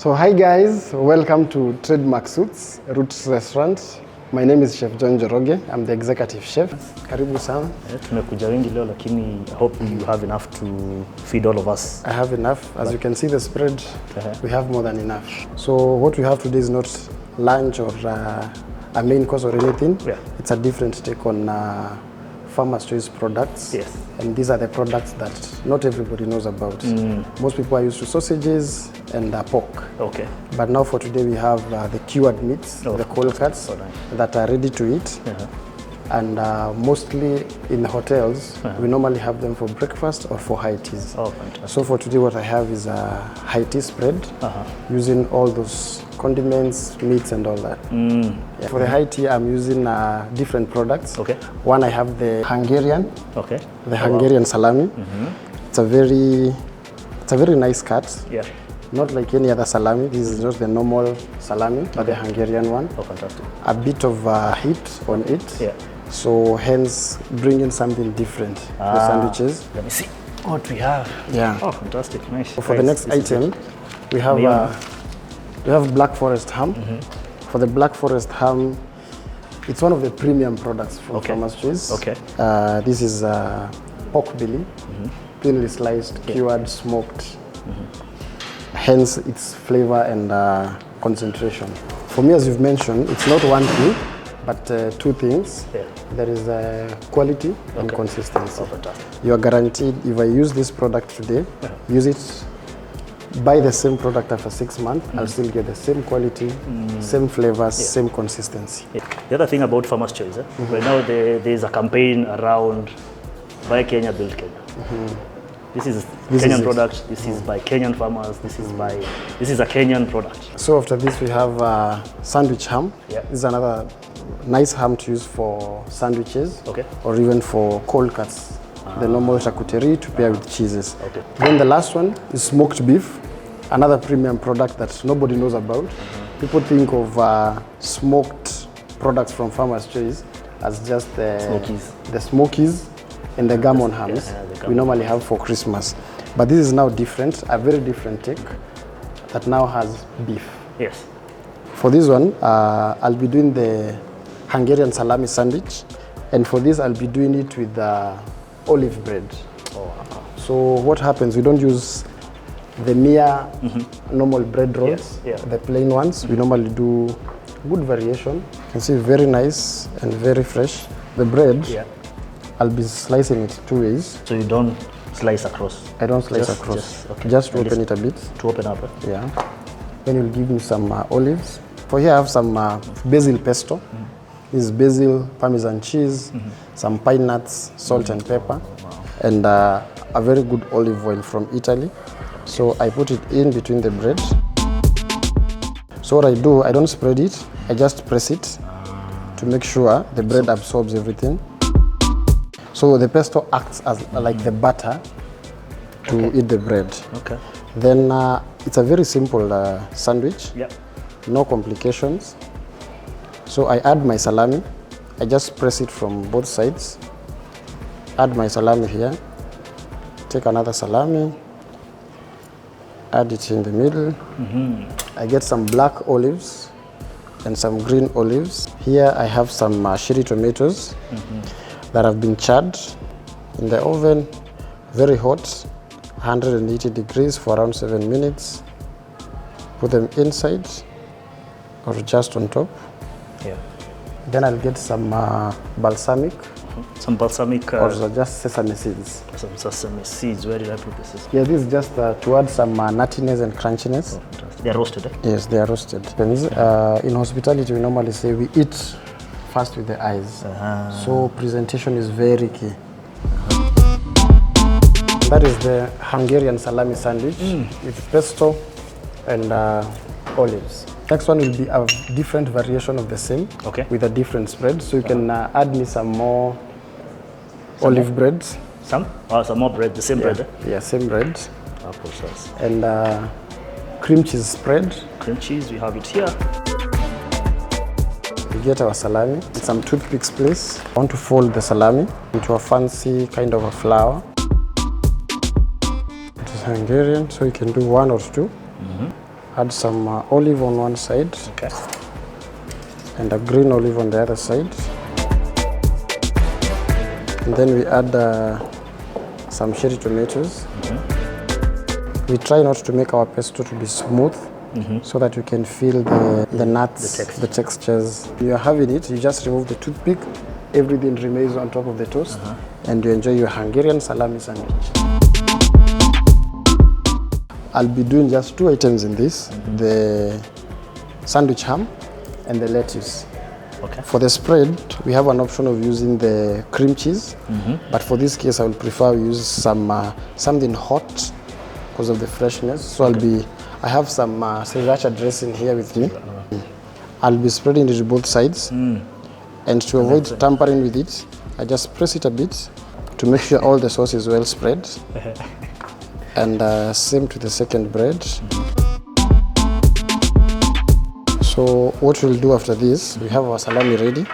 So hi guys, welcome to Trademark Suites, Roots Restaurant. My name is Chef Njoroge. I'm the executive chef. Karibu sana. Tumekuja wengi leo lakini I hope you have enough to feed all of us. I have enough. As you can see the spread, we have more than enough. So what we have today is not lunch or a main course or anything. Yeah. It's a different take on Farmer's Choice products. Yes. And these are the products that not everybody knows about. Most people are used to sausages and pork. Okay. But now for today we have the cured meats, the cold cuts that are ready to eat. And mostly in hotels, we normally have them for breakfast or for high teas. Oh, fantastic. So for today what I have is a high tea spread using all those condiments, meats and all that. Yeah. For the high tea I'm using different products. Okay. One I have the Hungarian, the Hungarian salami. It's a very nice cut. Yeah. Not like any other salami. This is not the normal salami, but the Hungarian one. Oh, fantastic. A bit of heat on it. Yeah. So hence bringing something different to the sandwiches. Let me see what we have. Yeah. Oh, fantastic. Nice. So for the next item, we have Black Forest ham. For the Black Forest ham, it's one of the premium products from Farmer's Choice. Okay. This is pork belly, thinly sliced, cured, smoked. Hence its flavor and concentration. For me, as you've mentioned, it's not one thing, but two things. Yeah. There is quality and consistency. Oh, fantastic. You are guaranteed, if I use this product today, use it, buy the same product after 6 months, I'll still get the same quality, same flavors, same consistency. Yeah. The other thing about Farmer's Choice, right now there's a campaign around Buy Kenya, Build Kenya. This is Kenyan product. This is by Kenyan farmers. This is a Kenyan product. So after this we have sandwich ham. Yeah. This is another nice ham to use for sandwiches or even for cold cuts. The normal charcuterie to pair with cheeses. Okay. Then the last one is smoked beef, another premium product that nobody knows about. People think of smoked products from Farmer's Choice as just the smokies and the gammon hams we normally have for Christmas. But this is now different, a very different take that now has beef. Yes. For this one, I'll be doing the Hungarian salami sandwich, and for this I'll be doing it with olive bread. So what happens, we don't use the mere normal bread rolls, the plain ones. We normally do good variation. You can see very nice and very fresh. The bread, I'll be slicing it two ways. So you don't slice across? I don't slice across. Just to open it a bit. To open up? Yeah. Then you'll give me some olives. For here I have some basil pesto. This is basil, Parmesan cheese, some pine nuts, salt and pepper, and a very good olive oil from Italy. So I put it in between the bread. So what I do, I don't spread it, I just press it to make sure the bread absorbs everything. So the pesto acts as like the butter to eat the bread. Okay. Then it's a very simple sandwich. Yeah. No complications. So I add my salami. I just press it from both sides. Add my salami here. Take another salami. Add it in the middle. I get some black olives and some green olives. Here I have some cherry tomatoes that have been charred in the oven, very hot, 180 degrees for around 7 minutes. Put them inside or just on top. Yeah. Then I'll get some balsamic. Some balsamic? Or just sesame seeds. Some sesame seeds. Where did I put this? Yeah, this is just to add some nuttiness and crunchiness. Oh, they are roasted, eh? Yes, they are roasted. In hospitality, we normally say we eat first with the eyes. So presentation is very key. That is the Hungarian salami sandwich with pesto and olives. Next one will be a different variation of the same with a different spread. So you can add me some more olive breads. Some? Oh, some more bread, the same bread? Yeah, same bread. Apple sauce. And cream cheese spread. Cream cheese, we have it here. We get our salami with some toothpicks, please. I want to fold the salami into a fancy kind of a flower. It is Hungarian, so you can do one or two. Add some olive on one side. Okay. And a green olive on the other side. And then we add some cherry tomatoes. We try not to make our pesto to be smooth, so that you can feel the nuts, the textures. When you're having it, you just remove the toothpick, everything remains on top of the toast, and you enjoy your Hungarian salami sandwich. I'll be doing just 2 items in this, the sandwich ham and the lettuce. Okay. For the spread, we have an option of using the cream cheese, but for this case, I would prefer to use something hot because of the freshness. So I have some sriracha dressing here with me. I'll be spreading it to both sides, and to avoid tampering with it, I just press it a bit to make sure all the sauce is well spread. And same to the second bread. So what we'll do after this, we have our salami ready.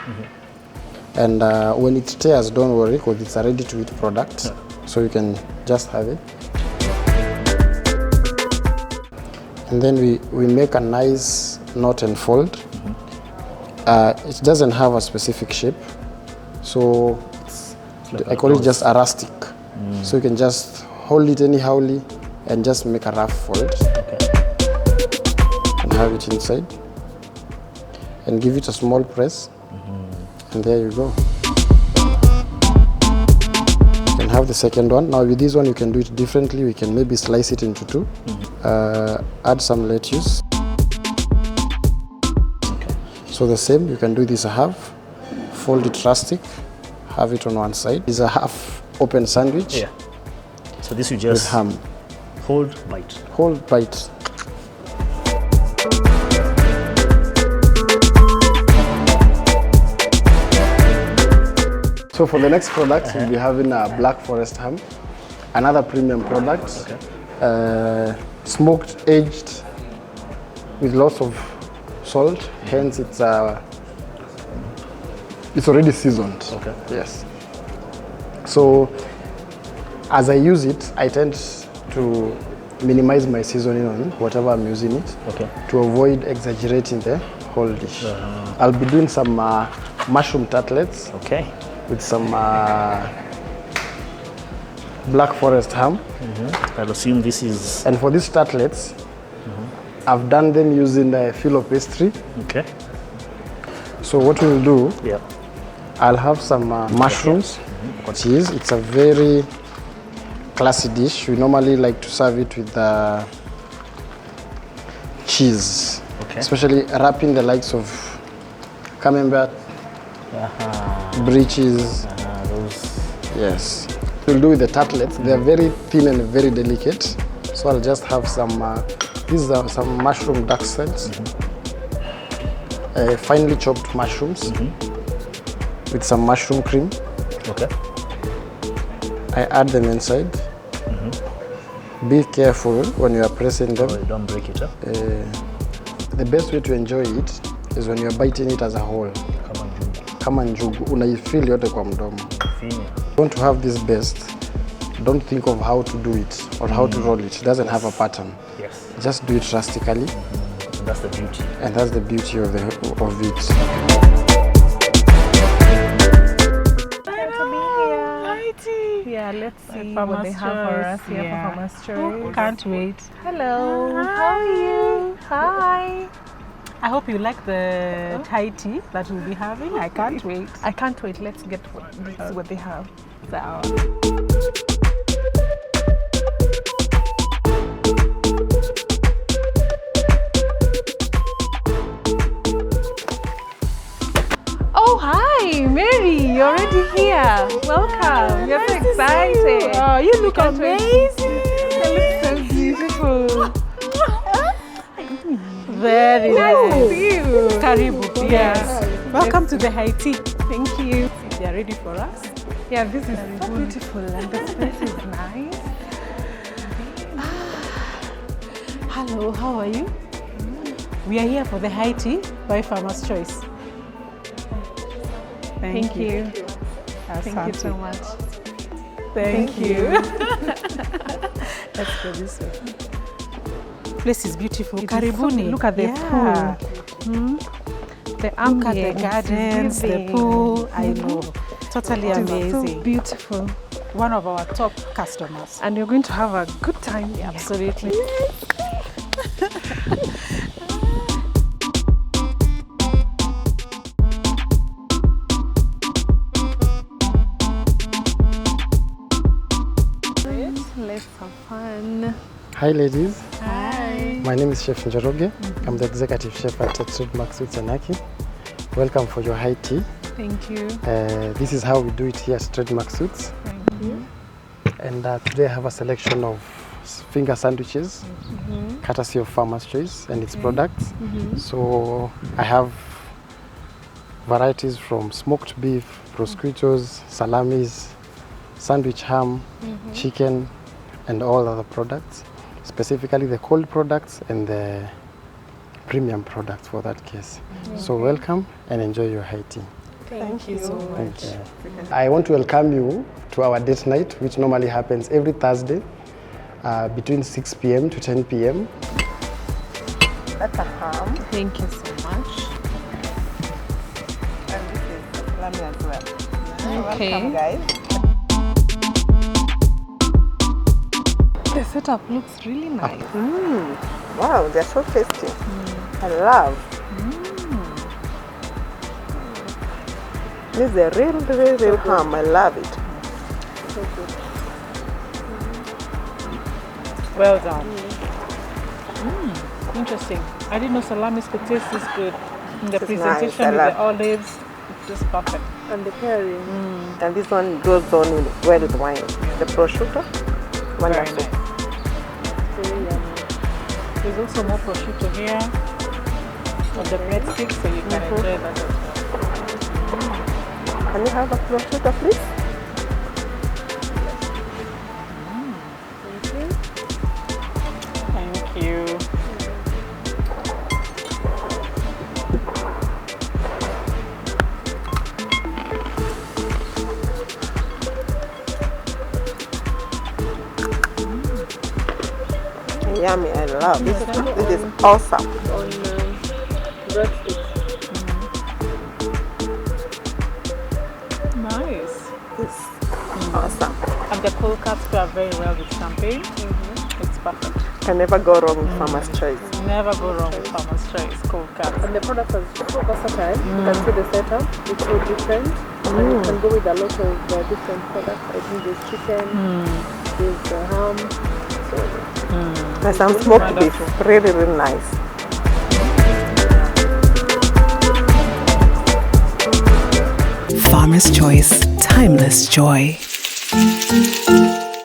And when it tears, don't worry, because it's a ready-to-eat product. So you can just have it. And then we make a nice knot and fold. It doesn't have a specific shape. So I call it just a rustic. So you can just hold it anyhowly and just make a rough fold. Okay. And have it inside. And give it a small press. And there you go. You can have the second one. Now with this one you can do it differently. We can maybe slice it into 2. Add some lettuce. Okay. So the same, you can do this a half. Fold it rustic. Have it on one side. It's a half open sandwich. Yeah. So this you just with ham. Hold, bite. Hold, bite. So for the next product, we'll be having a Black Forest ham, another premium product, smoked, aged, with lots of salt. Hence, it's already seasoned. Okay. Yes. So as I use it, I tend to minimize my seasoning on whatever I'm using it, to avoid exaggerating the whole dish. I'll be doing some mushroom tartlets. Okay. With some Black Forest ham. I'll assume this is... And for these tartlets, I've done them using filo pastry. Okay. So what we'll do, Yeah. I'll have some mushrooms, cheese. It's a very classy dish. We normally like to serve it with cheese, especially wrapping the likes of camembert, brie cheese. Yes. We'll do with the tartlets. They're very thin and very delicate. So I'll just have some, these are some mushroom duck cells, finely chopped mushrooms with some mushroom cream. Okay. I add them inside. Be careful when you are pressing them. Oh, you don't break it up. The best way to enjoy it is when you're biting it as a whole. Kama njugu, unaifeel yote kwa mdomo. You want to have this best, don't think of how to do it or how to roll it. It doesn't have a pattern. Yes. Just do it rustically. And that's the beauty. And that's the beauty of it. Yeah, let's see what they have for us here for Farmer's Choice. Can't wait. Hello. How are you? Hi. I hope you like the Thai tea that we'll be having. I can't wait. I can't wait. Let's see what they have. So. Oh, hi, Mary. You're already here. Welcome. You're so excited. Oh, you look amazing. You look so beautiful. Very nice to see you. Karibu. Yes. Welcome to the high tea. Thank you. They are ready for us. Yeah, this is so beautiful and the space is nice. Hello, how are you? We are here for the high tea by Farmer's Choice. Thank you. Thank you so much. Thank you. Let's go this way. place is beautiful. Karibuni. Look at the pool. The ambience, look at the gardens, the pool. I know. Totally amazing. So beautiful. One of our top customers. And you're going to have a good time. Yeah, absolutely. Let's have fun. Hi ladies. Hi. My name is Chef Njoroge. I'm the executive chef at Trademark Suites and Aki. Welcome for your high tea. Thank you. This is how we do it here at Trademark Suites. Thank you. And today I have a selection of finger sandwiches, courtesy of Farmer's Choice and its products. So I have varieties from smoked beef, prosciuttos, salamis, sandwich ham, chicken, and all other products, specifically the cold products and the premium products for that case. So welcome and enjoy your high tea. Thank you so much. Thank you. I want to welcome you to our date night, which normally happens every Thursday between 6 p.m. to 10 p.m. That's a ham. Thank you so much. And this is lamb as well. Okay. Welcome, guys. The setup looks really nice. Wow, they're so tasty. I love. This is a real ham. I love it. Well done. Interesting. I didn't know salamis could taste this good. The It's presentation nice. I with love the olives, it's just perfect. And the pairing. And this one goes on well with wine. The prosciutto, Very wonderful. nice. Very yummy. There's also more prosciutto here of the breadsticks, so you can enjoy that as well. Can you have a prosciutto, please? Thank you. Yummy, I love this. This is awesome. On breadsticks. Nice. It's awesome. And the cold cuts pair very well with champagne. It's perfect. Can never go wrong with Farmer's Choice. Never go wrong with Farmer's Choice cold cuts. And the products are so versatile. You can see the setup. It's so different. And you can go with a lot of different products. I think there's chicken, there's ham. So, There's some smoked beef. Really nice. Farmer's Choice, timeless joy.